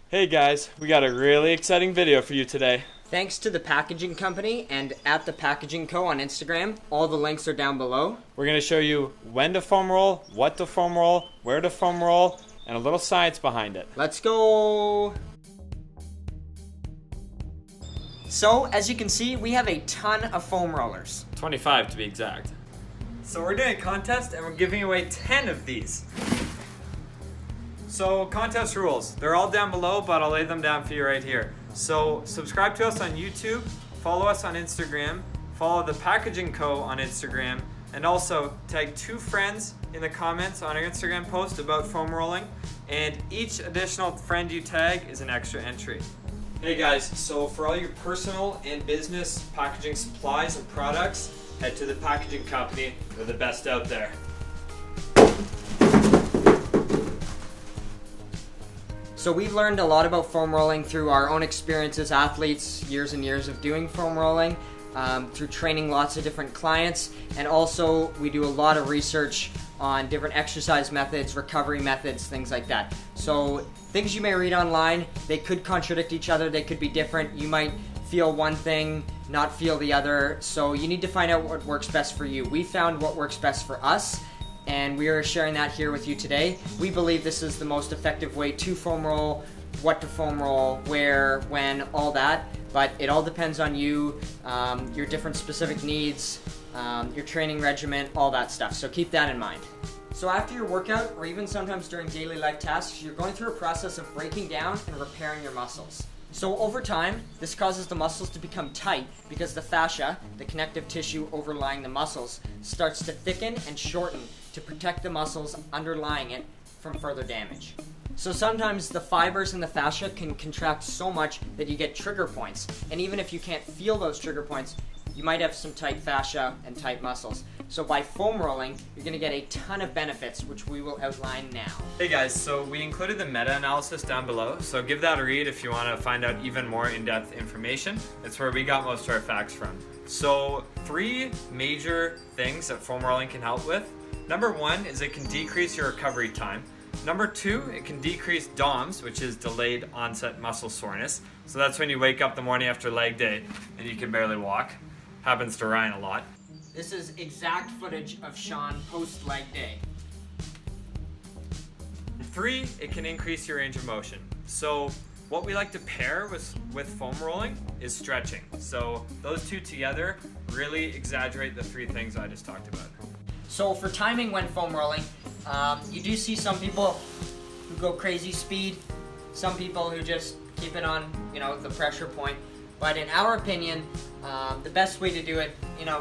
Hey guys, we got a really exciting video for you today. Thanks to The Packaging Company and at The Packaging Co. on Instagram. All the links are down below. We're going to show you when to foam roll, what to foam roll, where to foam roll, and a little science behind it. Let's go! So, as you can see, we have a ton of foam rollers. 25 to be exact. So we're doing a contest and we're giving away 10 of these. So contest rules, they're all down below, but I'll lay them down for you right here. So subscribe to us on YouTube, follow us on Instagram, follow The Packaging Co. on Instagram, and also tag 2 friends in the comments on our Instagram post about foam rolling, and each additional friend you tag is an extra entry. Hey guys, so for all your personal and business packaging supplies and products, head to The Packaging Company. They're the best out there. So we've learned a lot about foam rolling through our own experiences, athletes, years and years of doing foam rolling, through training lots of different clients, and also we do a lot of research on different exercise methods, recovery methods, things like that. So things you may read online, they could contradict each other, they could be different. You might feel one thing, not feel the other, so you need to find out what works best for you. We found what works best for us, and we are sharing that here with you today. We believe this is the most effective way to foam roll, what to foam roll, where, when, all that, but it all depends on you, your different specific needs, your training regimen, all that stuff, so keep that in mind. So after your workout, or even sometimes during daily life tasks, you're going through a process of breaking down and repairing your muscles. So over time, this causes the muscles to become tight because the fascia, the connective tissue overlying the muscles, starts to thicken and shorten to protect the muscles underlying it from further damage. So sometimes the fibers in the fascia can contract so much that you get trigger points, and even if you can't feel those trigger points, you might have some tight fascia and tight muscles. So by foam rolling, you're going to get a ton of benefits, which we will outline now. Hey guys, so we included the meta-analysis down below, so give that a read if you want to find out even more in-depth information. It's where we got most of our facts from. So 3 major things that foam rolling can help with. Number 1 is it can decrease your recovery time. Number 2, it can decrease DOMS, which is delayed onset muscle soreness. So that's when you wake up the morning after leg day and you can barely walk. Happens to Ryan a lot. This is exact footage of Sean post-leg day. 3, it can increase your range of motion. So what we like to pair with foam rolling is stretching. So those 2 together really exaggerate the 3 things I just talked about. So for timing when foam rolling, you do see some people who go crazy speed, some people who just keep it on, the pressure point. But in our opinion, the best way to do it,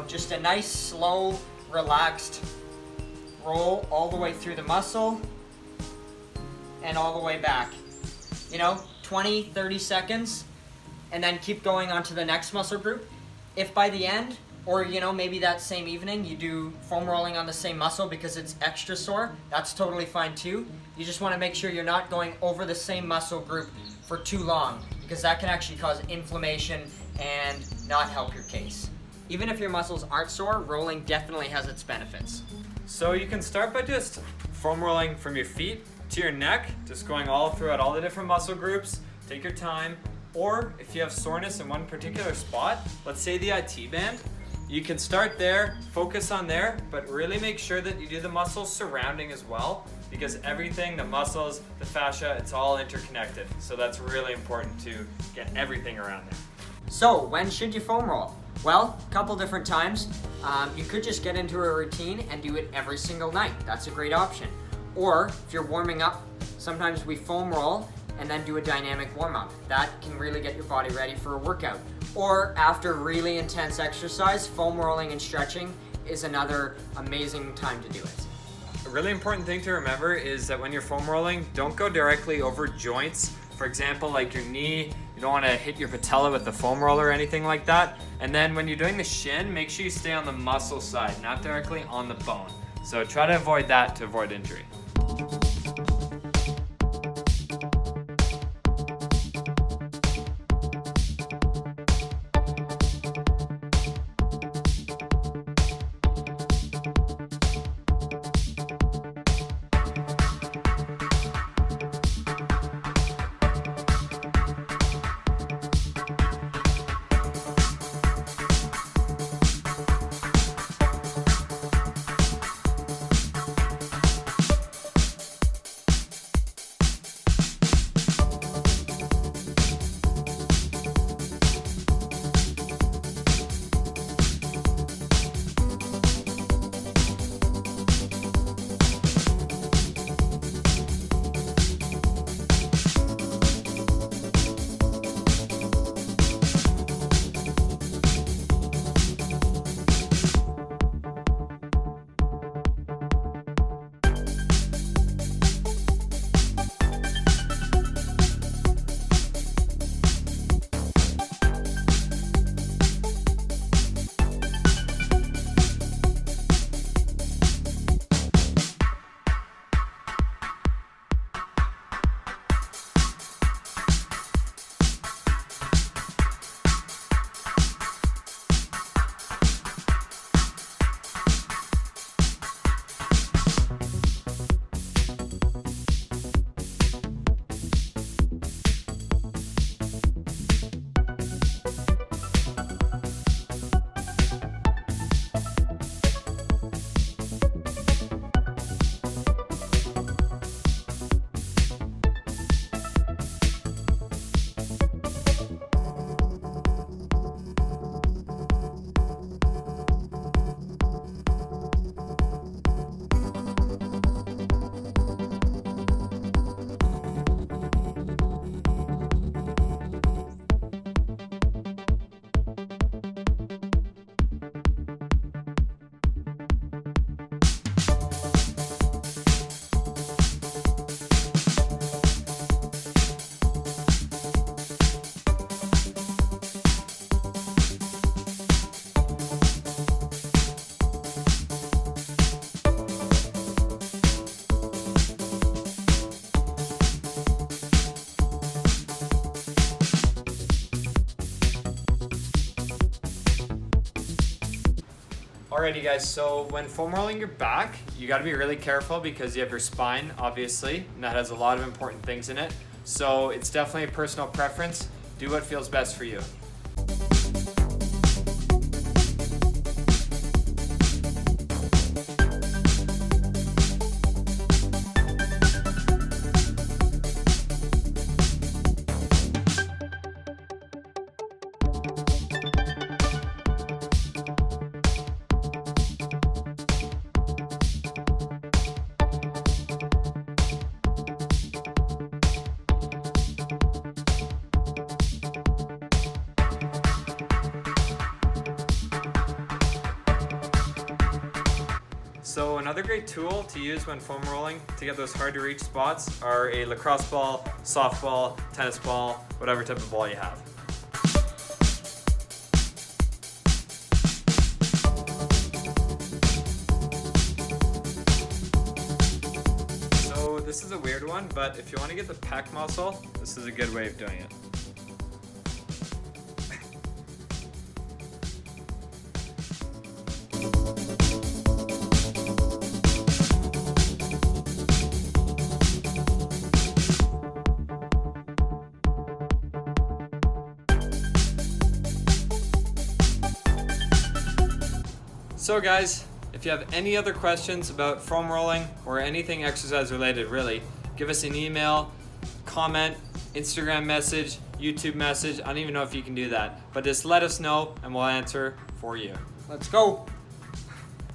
just a nice, slow, relaxed roll all the way through the muscle and all the way back. 20, 30 seconds, and then keep going on to the next muscle group. If by the end, or maybe that same evening, you do foam rolling on the same muscle because it's extra sore, that's totally fine too. You just want to make sure you're not going over the same muscle group for too long, because that can actually cause inflammation and not help your case. Even if your muscles aren't sore, rolling definitely has its benefits. So you can start by just foam rolling from your feet to your neck, just going all throughout all the different muscle groups. Take your time. Or if you have soreness in one particular spot, let's say the IT band, you can start there, focus on there, but really make sure that you do the muscles surrounding as well, because everything, the muscles, the fascia, it's all interconnected. So that's really important to get everything around there. So when should you foam roll? Well, a couple different times. You could just get into a routine and do it every single night. That's a great option. Or if you're warming up, sometimes we foam roll and then do a dynamic warm-up. That can really get your body ready for a workout. Or after really intense exercise, foam rolling and stretching is another amazing time to do it. A really important thing to remember is that when you're foam rolling, don't go directly over joints. For example, like your knee, you don't want to hit your patella with the foam roller or anything like that. And then when you're doing the shin, make sure you stay on the muscle side, not directly on the bone. So try to avoid that to avoid injury. Alrighty guys, so when foam rolling your back, you gotta be really careful because you have your spine, obviously, and that has a lot of important things in it. So it's definitely a personal preference. Do what feels best for you. So another great tool to use when foam rolling to get those hard to reach spots are a lacrosse ball, softball, tennis ball, whatever type of ball you have. So this is a weird one, but if you want to get the pec muscle, this is a good way of doing it. So guys, if you have any other questions about foam rolling or anything exercise related really, give us an email, comment, Instagram message, YouTube message. I don't even know if you can do that, but just let us know and we'll answer for you. Let's go.